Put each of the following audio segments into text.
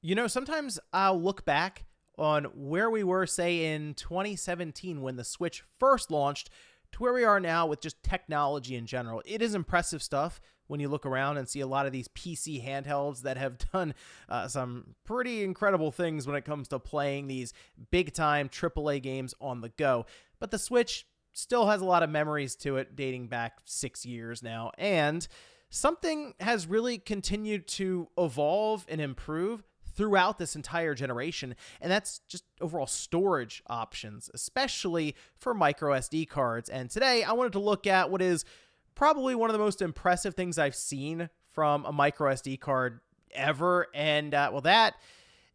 You know, sometimes I'll look back on where we were, say, in 2017 when the Switch first launched to where we are now with just technology in general. It is impressive stuff when you look around and see a lot of these PC handhelds that have done some pretty incredible things when it comes to playing these big-time AAA games on the go. But the Switch still has a lot of memories to it dating back 6 years now, and something has really continued to evolve and improve throughout this entire generation, and that's just overall storage options, especially for micro SD cards. And today I wanted to look at what is probably one of the most impressive things I've seen from a micro SD card ever, and well, that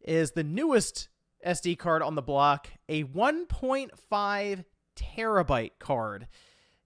is the newest SD card on the block, a 1.5 terabyte card.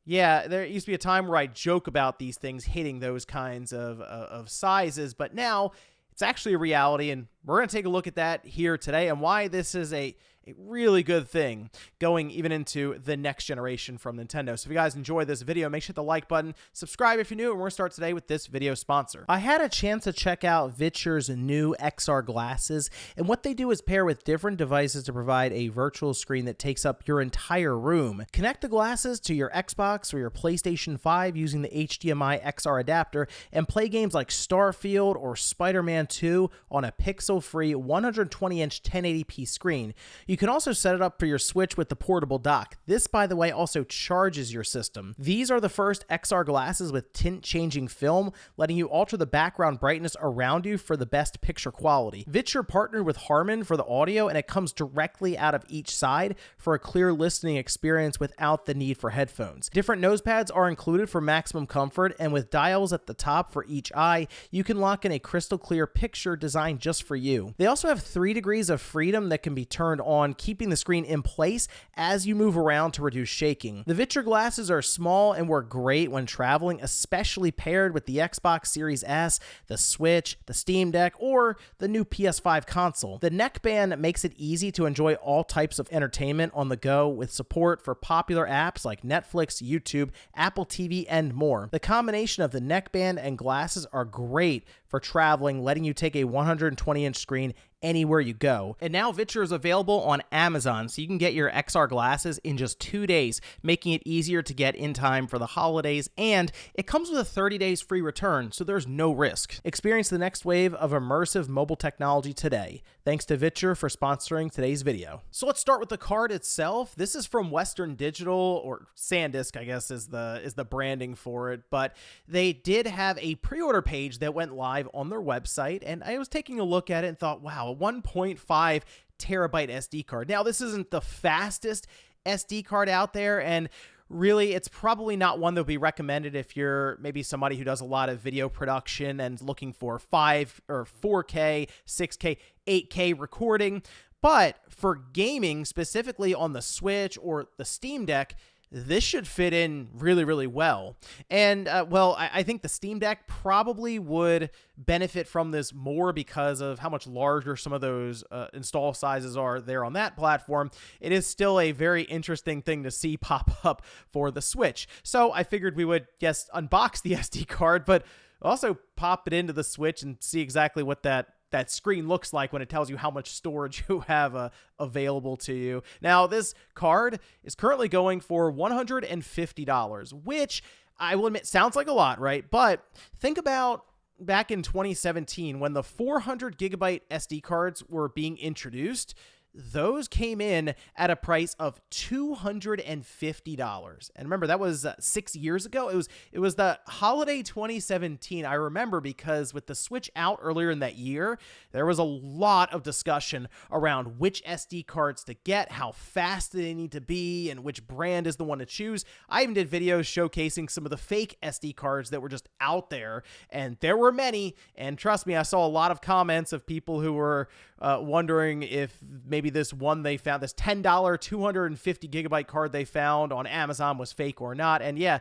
Yeah, there used to be a time where I joke about these things hitting those kinds of sizes, but now it's actually a reality, and we're going to take a look at that here today and why this is a really good thing going even into the next generation from Nintendo. So if you guys enjoy this video, make sure to hit the like button, subscribe if you're new, and we're going to start today with this video sponsor. I had a chance to check out VITURE's new XR glasses, and what they do is pair with different devices to provide a virtual screen that takes up your entire room. Connect the glasses to your Xbox or your PlayStation 5 using the HDMI XR adapter and play games like Starfield or Spider-Man 2 on a pixel-free 120-inch 1080p screen. You can also set it up for your Switch with the portable dock. This, by the way, also charges your system. These are the first XR glasses with tint-changing film, letting you alter the background brightness around you for the best picture quality. VITURE partnered with Harman for the audio, and it comes directly out of each side for a clear listening experience without the need for headphones. Different nose pads are included for maximum comfort, and with dials at the top for each eye, you can lock in a crystal clear picture designed just for you. They also have 3 degrees of freedom that can be turned on, keeping the screen in place as you move around to reduce shaking. The VITURE glasses are small and work great when traveling, especially paired with the Xbox Series S, the Switch, the Steamdeck, or the new PS5 console. The Neckband makes it easy to enjoy all types of entertainment on the go with support for popular apps like Netflix, YouTube, Apple TV, and more. The combination of the neckband and glasses are great for traveling, letting you take a 120-inch screen anywhere you go. And now VITURE is available on Amazon, so you can get your XR glasses in just 2 days, making it easier to get in time for the holidays, and it comes with a 30 days free return, so there's no risk. Experience the next wave of immersive mobile technology today. Thanks to VITURE for sponsoring today's video. So let's start with the card itself. This is from Western Digital, or SanDisk, I guess is the branding for it, but they did have a pre-order page that went live on their website, and I was taking a look at it and thought, wow, a 1.5 terabyte SD card. Now, this isn't the fastest SD card out there, and really, it's probably not one that would be recommended if you're maybe somebody who does a lot of video production and looking for 5 or 4K, 6K, 8K recording. But for gaming, specifically on the Switch or the Steam Deck, this should fit in really, really well. And, well, I think the Steam Deck probably would benefit from this more because of how much larger some of those install sizes are there on that platform. It is still a very interesting thing to see pop up for the Switch. So I figured we would, yes, unbox the SD card, but also pop it into the Switch and see exactly what that screen looks like when it tells you how much storage you have available to you. Now, this card is currently going for $150, which I will admit sounds like a lot, right? But think about back in 2017 when the 400 gigabyte SD cards were being introduced. Those came in at a price of $250. And remember, that was 6 years ago. It was the holiday 2017. I remember because with the Switch out earlier in that year, there was a lot of discussion around which SD cards to get, how fast they need to be, and which brand is the one to choose. I even did videos showcasing some of the fake SD cards that were just out there, and there were many. And trust me, I saw a lot of comments of people who were wondering if maybe this one they found, this $10 250 gigabyte card they found on Amazon was fake or not. And yeah,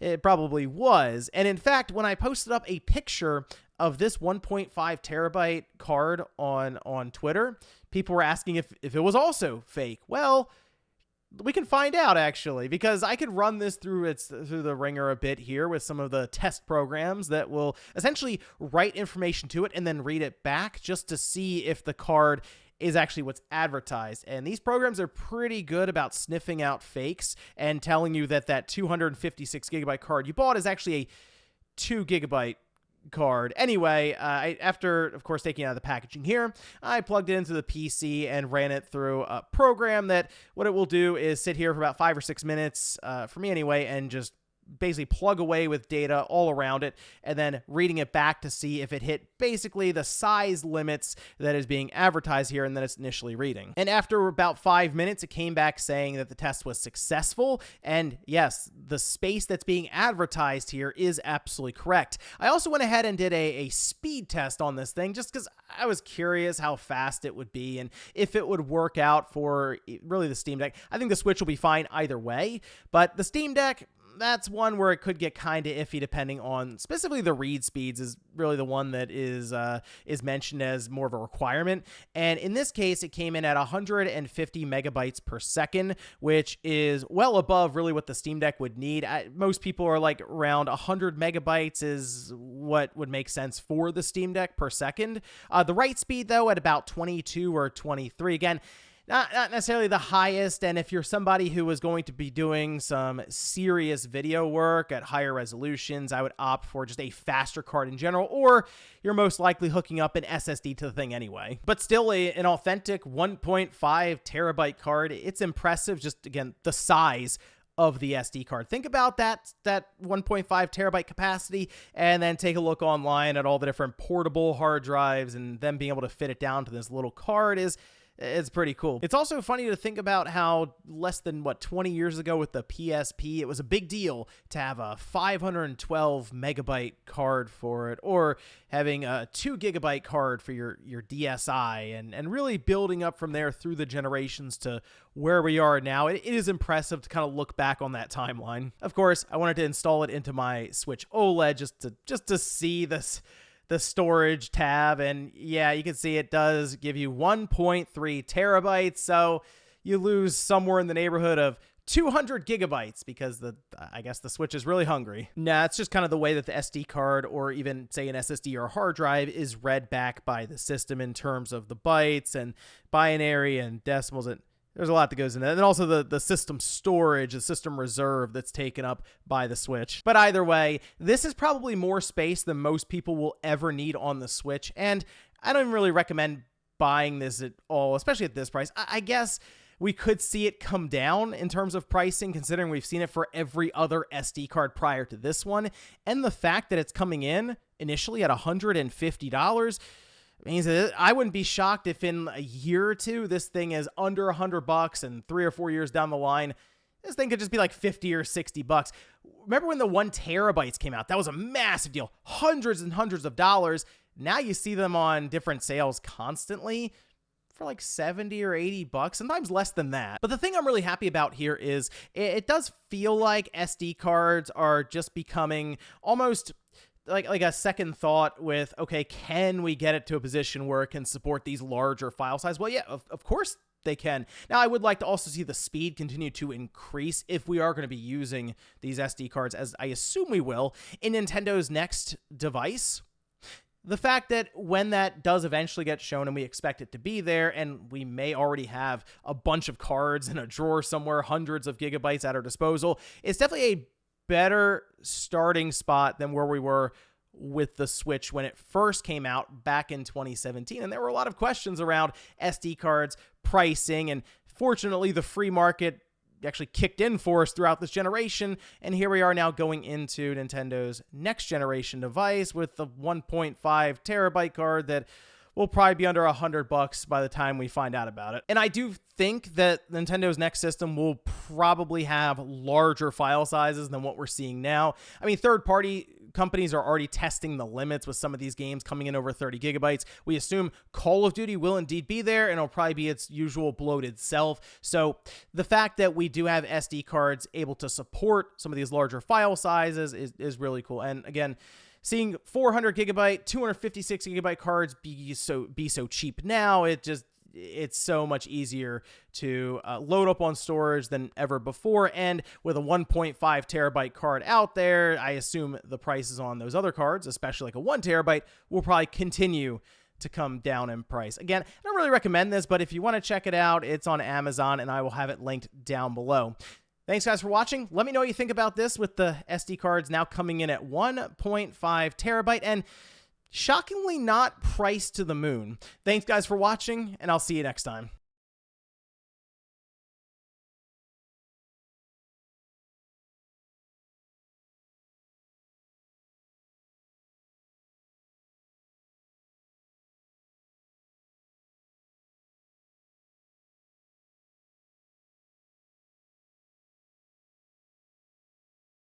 it probably was. And in fact, when I posted up a picture of this 1.5 terabyte card on Twitter, people were asking if it was also fake. Well, We can find out, actually, because I could run this through the ringer a bit here with some of the test programs that will essentially write information to it and then read it back just to see if the card is actually what's advertised. And these programs are pretty good about sniffing out fakes and telling you that that 256 gigabyte card you bought is actually a 2 gigabyte card. Anyway, after, of course, taking it out of the packaging here, I plugged it into the PC and ran it through a program that what it will do is sit here for about 5 or 6 minutes, for me anyway, and just basically plug away with data all around it and then reading it back to see if it hit basically the size limits that is being advertised here and that it's initially reading. And after about 5 minutes, it came back saying that the test was successful. And yes, the space that's being advertised here is absolutely correct. I also went ahead and did a speed test on this thing just because I was curious how fast it would be and if it would work out for really the Steam Deck. I think the Switch will be fine either way, but the Steam Deck, that's one where it could get kind of iffy depending on specifically the read speeds is really the one that is mentioned as more of a requirement. And in this case, it came in at 150 megabytes per second, which is well above really what the Steam Deck would need. Most people are like around 100 megabytes is what would make sense for the Steam Deck per second. The write speed, though, at about 22 or 23. Again, not necessarily the highest, and if you're somebody who is going to be doing some serious video work at higher resolutions, I would opt for just a faster card in general, or you're most likely hooking up an SSD to the thing anyway. But still, an authentic 1.5 terabyte card, it's impressive, just again, the size of the SD card. Think about that 1.5 terabyte capacity, and then take a look online at all the different portable hard drives, and them being able to fit it down to this little card it's pretty cool. It's also funny to think about how less than, 20 years ago with the PSP, it was a big deal to have a 512 megabyte card for it, or having a 2 gigabyte card for your DSi, and really building up from there through the generations to where we are now. It is impressive to kind of look back on that timeline. Of course, I wanted to install it into my Switch OLED just to see the storage tab, and yeah, you can see it does give you 1.3 terabytes, so you lose somewhere in the neighborhood of 200 gigabytes because I guess the Switch is really hungry. Nah, it's just kind of the way that the SD card, or even say an SSD or a hard drive, is read back by the system in terms of the bytes and binary and decimals, and there's a lot that goes into that. And then also the system storage, the system reserve that's taken up by the Switch. But either way, this is probably more space than most people will ever need on the Switch. And I don't even really recommend buying this at all, especially at this price. I guess we could see it come down in terms of pricing, considering we've seen it for every other SD card prior to this one. And the fact that it's coming in initially at $150 means that I wouldn't be shocked if in a year or two this thing is under $100, and 3 or 4 years down the line, this thing could just be like $50 or $60. Remember when the 1 terabytes came out? That was a massive deal, hundreds and hundreds of dollars. Now you see them on different sales constantly for like $70 or $80, sometimes less than that. But the thing I'm really happy about here is it does feel like SD cards are just becoming almost like a second thought with, okay, can we get it to a position where it can support these larger file size? Well, yeah, of course they can. Now, I would like to also see the speed continue to increase if we are going to be using these SD cards, as I assume we will, in Nintendo's next device. The fact that when that does eventually get shown, and we expect it to be there, and we may already have a bunch of cards in a drawer somewhere, hundreds of gigabytes at our disposal, it's definitely a better starting spot than where we were with the Switch when it first came out back in 2017. And there were a lot of questions around SD cards, pricing, and fortunately the free market actually kicked in for us throughout this generation, and here we are now going into Nintendo's next generation device with the 1.5 terabyte card that will probably be under $100 by the time we find out about it. And I do think that Nintendo's next system will probably have larger file sizes than what we're seeing now. I mean, third-party companies are already testing the limits with some of these games coming in over 30 gigabytes. We assume Call of Duty will indeed be there, and it'll probably be its usual bloated self. So the fact that we do have SD cards able to support some of these larger file sizes is really cool. And again, seeing 400 gigabyte, 256 gigabyte cards be so cheap now, it just, it's so much easier to load up on storage than ever before. And with a 1.5 terabyte card out there, I assume the prices on those other cards, especially like a 1 terabyte, will probably continue to come down in price. Again, I don't really recommend this, but if you want to check it out, it's on Amazon, and I will have it linked down below. Thanks, guys, for watching. Let me know what you think about this with the SD cards now coming in at 1.5 terabyte and shockingly not priced to the moon. Thanks, guys, for watching, and I'll see you next time.